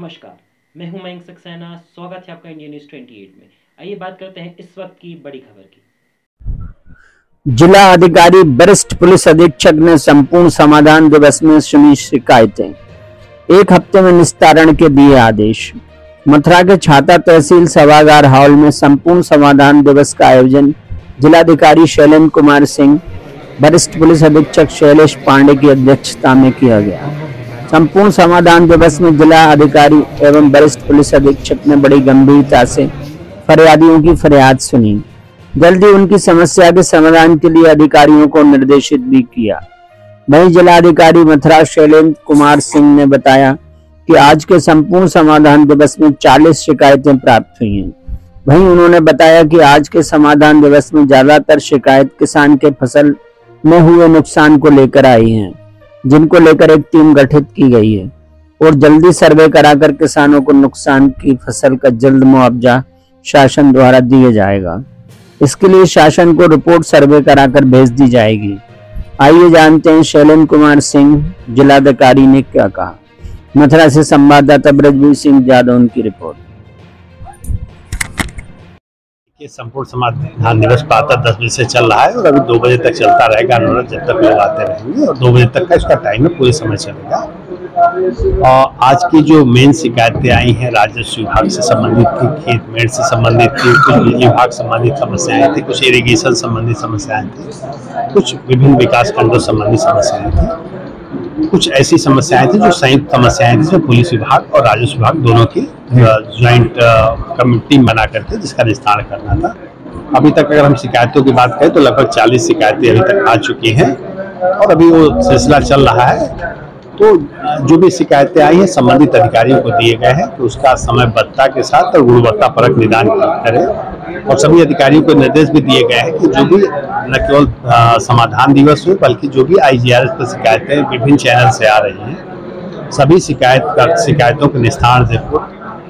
नमस्कार, मैं हूं मयंक सक्सेना। स्वागत है आपका इंडिया न्यूज़ 28 में। आइए बात करते हैं इस वक्त की बड़ी खबर की। जिला अधिकारी वरिष्ठ पुलिस अधीक्षक ने संपूर्ण समाधान दिवस में सुनी शिकायतें, 1 हफ्ते में निस्तारण के दिए आदेश। मथुरा के छाता तहसील सभागार हॉल में संपूर्ण समाधान दिवस का आयोजन जिलाधिकारी शैलेंद्र कुमार सिंह, वरिष्ठ पुलिस अधीक्षक शैलेश पांडे की अध्यक्षता में किया गया। संपूर्ण समाधान दिवस में जिला अधिकारी एवं वरिष्ठ पुलिस अधीक्षक ने बड़ी गंभीरता से फरियादियों की फरियाद सुनी, जल्दी उनकी समस्या के समाधान के लिए अधिकारियों को निर्देशित भी किया। वहीं जिलाधिकारी मथुरा शैलेंद्र कुमार सिंह ने बताया कि आज के संपूर्ण समाधान दिवस में 40 शिकायतें प्राप्त हुई हैं। वहीं उन्होंने बताया कि आज के समाधान दिवस में ज्यादातर शिकायत किसान के फसल में हुए नुकसान को लेकर आई हैं, जिनको लेकर एक टीम गठित की गई है और जल्दी सर्वे कराकर किसानों को नुकसान की फसल का जल्द मुआवजा शासन द्वारा दिया जाएगा। इसके लिए शासन को रिपोर्ट सर्वे कराकर भेज दी जाएगी। आइए जानते हैं शैलेंद्र कुमार सिंह जिलाधिकारी ने क्या कहा। मथुरा से संवाददाता ब्रजवीर सिंह यादव, उनकी रिपोर्ट। ये संपूर्ण समाधान दिवस प्रातः 10 बजे से चल रहा है और अभी 2 बजे तक चलता रहेगा अनवरत, जब तक लोग आते रहेंगे और 2 बजे तक का इसका टाइम है, पूरे समय चलेगा। और आज की जो मेन शिकायतें आई हैं राजस्व विभाग से संबंधित थी, खेत मेड़ से संबंधित थी, कुछ बिजली विभाग संबंधित समस्याएं थी, कुछ इरिगेशन संबंधित समस्याएं थी, कुछ विभिन्न विकास खंडों संबंधित समस्याएं थी, कुछ ऐसी समस्याएं थी जो संयुक्त समस्याएं थी, जो पुलिस विभाग और राजस्व विभाग दोनों की ज्वाइंट कमेटी बना करके जिसका निस्तारण करना था। अभी तक अगर हम शिकायतों की बात करें तो लगभग 40 शिकायतें अभी तक आ चुकी हैं और अभी वो सिलसिला चल रहा है। तो जो भी शिकायतें आई हैं संबंधित अधिकारियों को दिए गए हैं कि उसका समयबद्धता के साथ और गुणवत्तापरक निदान करें और सभी अधिकारियों को निर्देश भी दिए गए हैं कि जो भी न केवल समाधान दिवस हो बल्कि जो भी IGRS पर शिकायतें विभिन्न चैनल से आ रही हैं, सभी शिकायतों के निस्तारण से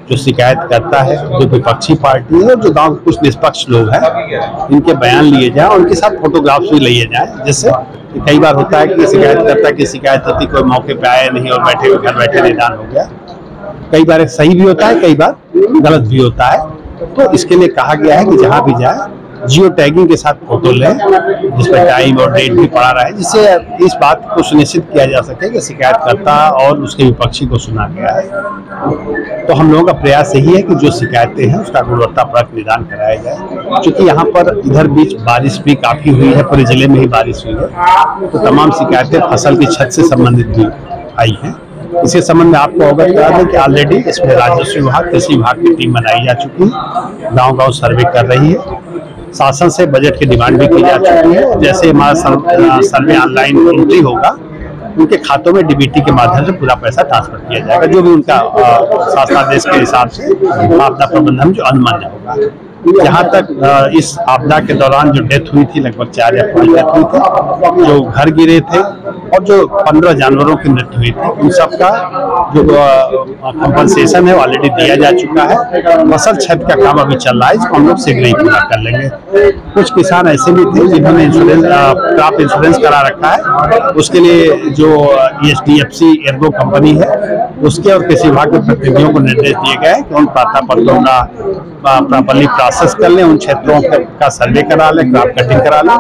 जो शिकायत करता है, जो विपक्षी पार्टी है और जो गांव के कुछ निष्पक्ष लोग हैं, इनके बयान लिए जाएं और उनके साथ फोटोग्राफ्स भी लिए जाएं, जिससे कई बार होता है कि शिकायतकर्ता की शिकायत होती, कोई मौके पे आया नहीं और बैठे घर बैठे निदान हो गया। कई बार सही भी होता है, कई बार गलत भी होता है। तो इसके लिए कहा गया है कि जहां भी जाए जियो टैगिंग के साथ फोटो लें, जिसमें टाइम और डेट भी पड़ा रहे, जिससे इस बात को सुनिश्चित किया जा सके कि शिकायतकर्ता और उसके विपक्षी को सुना गया है। तो हम लोगों का प्रयास यही है कि जो शिकायतें हैं उसका गुणवत्तापरक निदान कराया जाए। क्योंकि यहाँ पर इधर बीच बारिश भी काफी हुई है, पूरे जिले में ही बारिश हुई है, तो तमाम शिकायतें फसल की छत से संबंधित भी आई हैं। इसी संबंध में आपको अवगत करा दें कि ऑलरेडी इसमें राजस्व विभाग, कृषि विभाग की टीम बनाई जा चुकी है, गांव-गांव सर्वे कर रही है, शासन से बजट की डिमांड भी की जा चुकी है। जैसे हमारा सर्वे ऑनलाइन एंट्री होगा, उनके खातों में DBT के माध्यम से पूरा पैसा ट्रांसफर किया जाएगा, जो भी उनका शासनादेश के हिसाब से आपदा प्रबंधन जो अनुमान होगा। यहाँ तक इस आपदा के दौरान जो डेथ हुई थी, लगभग 4 या 5 डेथ हुई थी, जो घर गिरे थे और जो 15 जानवरों की मृत्यु हुई थी, उन सब का जो कंपनसेशन है ऑलरेडी दिया जा चुका है। फसल क्षति का काम अभी चल रहा है, इसको हम लोग शीघ्र ही पूरा कर लेंगे। कुछ किसान ऐसे भी थे जिन्होंने क्रॉप इंश्योरेंस करा रखा है, उसके लिए जो ESDFC एर्गो कंपनी है उसके और कृषि विभाग के प्रतिनिधियों को निर्देश दिए गए हैं कि उन प्राप्त पत्रों का प्रॉपर्ली प्रोसेस कर लें, उन क्षेत्रों का सर्वे करा लें, क्रॉप कटिंग करा लें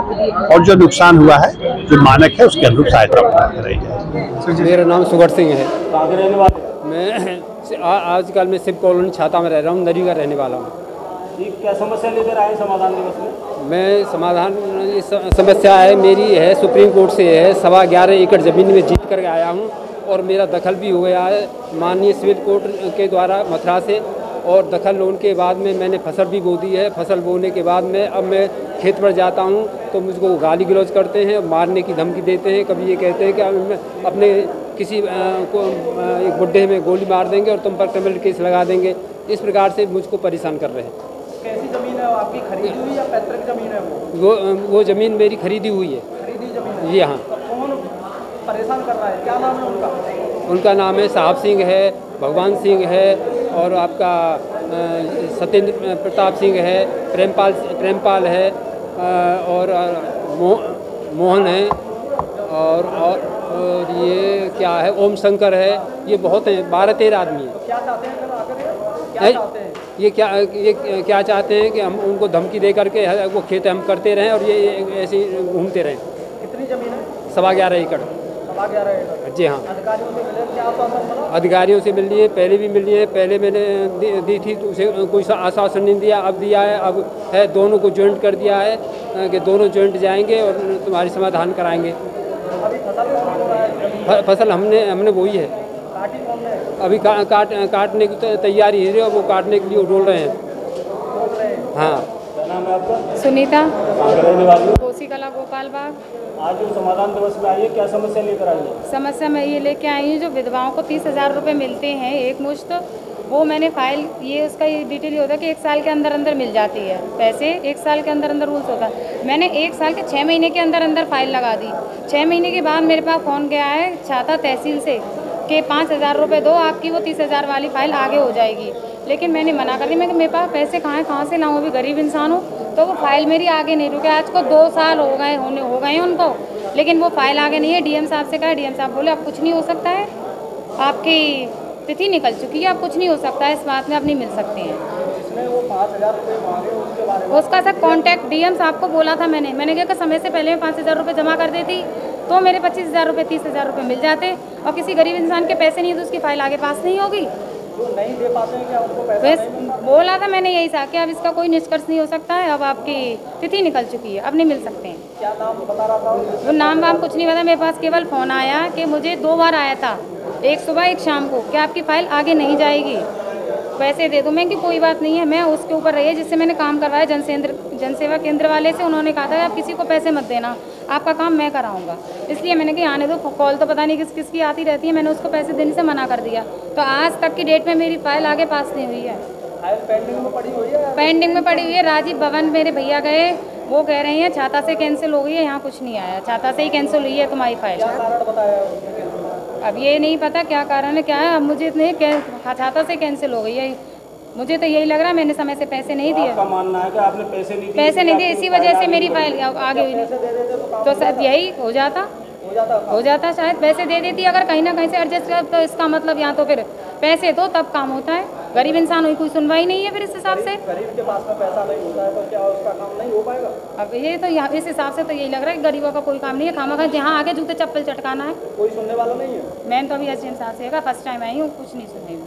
और जो नुकसान हुआ है, जो मानक है, उसके अनुरूप सहायता प्राप्त कराई जाए। मेरा नाम सुगर सिंह है। मैं आजकल मैं शिव कॉलोनी छाता में रह रहा हूँ, नरी का रहने वाला हूँ। क्या समस्या लेकर आए समाधान दिवस में? मैं समाधान समस्या है मेरी है सुप्रीम कोर्ट से है, 11.25 एकड़ ज़मीन में जीत कर आया हूँ और मेरा दखल भी हो गया है माननीय सिविल कोर्ट के द्वारा मथुरा से। और दखल होने के बाद में मैंने फसल भी बो दी है। फसल बोने के बाद में अब मैं खेत पर जाता हूँ तो मुझको गाली गलौज करते हैं, मारने की धमकी देते हैं। कभी ये कहते हैं कि अपने किसी को एक बुड्ढे में गोली मार देंगे और तुम पर क्रिमिनल केस लगा देंगे। इस प्रकार से मुझको परेशान कर रहे हैं। कैसी ज़मीन है आपकी, खरीदी हुई या पैतृक ज़मीन है? वो ज़मीन मेरी खरीदी हुई है। खरीदी ज़मीन? जी हाँ। कौन परेशान कर रहा है, क्या नाम है उनका? उनका नाम है साहब सिंह है, भगवान सिंह है और आपका सत्येंद्र प्रताप सिंह है, प्रेमपाल है और मोहन है और और ये क्या है, ओम शंकर है, ये बहुत हैं, 12-13 आदमी हैं। क्या चाहते हैं फिर आकर क्या है? चाहते हैं? ये क्या चाहते हैं कि हम उनको धमकी दे करके वो खेत हम करते रहें और ये ऐसे ही घूमते रहें। कितनी जमीन है? 11.25 एकड़। 11 एकड़। जी हाँ। अधिकारियों से मिले, क्या आश्वासन मिला? अधिकारियों से मिल लिए, पहले भी मिल लिए, पहले मैंने दी थी तो उसे कोई आश्वासन नहीं दिया, अब दिया है। अब है दोनों को जॉइंट कर दिया है कि दोनों जॉइंट जाएंगे और तुम्हारी समाधान कराएंगे। अभी फसल कौन हो रहा है? फसल हमने वही है। काटी कौन है? अभी काटने की तैयारी है और वो काटने के लिए डोल रहे हैं। बोल रहे हैं। हाँ। क्या नाम है आपका? सुनीता, रहने वाली। कोसी कला गोपाल बाग। आज जो समाधान दिवस में आई है, क्या समस्या लेकर आई है? समस्या मैं ये लेके आई हूँ, जो विधवाओं को 30,000 रुपये मिलते हैं एक मुश्त, वो मैंने फाइल, ये उसका ये डिटेल ये होता है कि 1 साल के अंदर अंदर मिल जाती है पैसे, 1 साल के अंदर अंदर रूल्स होता है। मैंने 1 साल के 6 महीने के अंदर अंदर फाइल लगा दी। 6 महीने के बाद मेरे पास फ़ोन गया है छाता तहसील से कि 5,000 रुपये दो, आपकी वो 30,000 वाली फाइल आगे हो जाएगी। लेकिन मैंने मना कर दी, मैं कि मेरे पास पैसे कहाँ से लाऊँ, अभी गरीब इंसान हूँ। तो वो फाइल मेरी आगे नहीं रुके, आज को 2 साल हो गए हैं उनको, लेकिन वो फाइल आगे नहीं है। डीएम साहब से कहा, डीएम साहब बोले अब कुछ नहीं हो सकता है, आपकी तिथि निकल चुकी है, अब कुछ नहीं हो सकता है, इस बात में आप नहीं मिल सकते हैं। जिसने वो 5,000 रुपये मांगे उसके बारे में उसका सर कॉन्टैक्ट डीएम साहब को बोला था मैंने कहा समय से पहले मैं 5,000 रुपये जमा कर देती तो मेरे 25,000 रुपये 30,000 रुपये मिल जाते, और किसी गरीब इंसान के पैसे नहीं है तो उसकी फाइल आगे पास नहीं होगी। जो नहीं दे पाते हैं, क्या उनको पैसा बस नहीं मिलता? बोला था मैंने यही था कि अब इसका कोई निष्कर्ष नहीं हो सकता है, अब आपकी तिथि निकल चुकी है, अब नहीं मिल सकते हैं। क्या नाम बता रहा था? वो नाम वाम कुछ नहीं पता, मेरे पास केवल फ़ोन आया कि मुझे 2 बार आया था, एक सुबह एक शाम को, कि आपकी फ़ाइल आगे नहीं जाएगी, पैसे दे दो। मैं कि कोई बात नहीं है, मैं उसके ऊपर रही है जिससे मैंने काम करवाया जनसेवा केंद्र वाले से, उन्होंने कहा था कि आप किसी को पैसे मत देना, आपका काम मैं कराऊंगा। इसलिए मैंने कि आने दो, कॉल तो पता नहीं किसकी आती रहती है, मैंने उसको पैसे देने से मना कर दिया। तो आज तक की डेट में मेरी फाइल आगे पास नहीं हुई है, फाइल पेंडिंग में पड़ी हुई है। पेंडिंग में पड़ी हुई है। राजीव भवन मेरे भैया गए, वो कह रहे हैं छाता से कैंसिल हो गई है, यहाँ कुछ नहीं आया, छाता से ही कैंसिल हुई है तुम्हारी फाइल। क्या कारण बताया उसने? अब ये नहीं पता क्या कारण है, क्या है। अब मुझे इतने छाता से कैंसिल हो गई है, मुझे तो यही लग रहा है मैंने समय से पैसे नहीं दिए। आपका मानना है कि आपने पैसे नहीं दिए? पैसे नहीं दिए, इसी वजह से मेरी फाइल आगे हुई पैसे नहीं। दे देते तो काम तो शायद यही हो जाता शायद पैसे दे देती अगर कहीं ना कहीं से एडजस्ट कर, तो इसका मतलब यहाँ तो फिर पैसे दो तब काम होता है। गरीब इंसान हुई, कोई सुनवाई नहीं है फिर इस हिसाब से। गरीब के पास में पैसा नहीं होता है तो क्या उसका काम नहीं हो पाएगा? अब ये तो यहाँ इस हिसाब से तो यही लग रहा है कि गरीबों का कोई काम नहीं है, खामा जहाँ आगे जूते चप्पल चटकाना है। कोई सुनने वाला नहीं है। मैंने तो अभी एसडीएम साहब से फर्स्ट टाइम आई हूँ, कुछ नहीं सुनाई।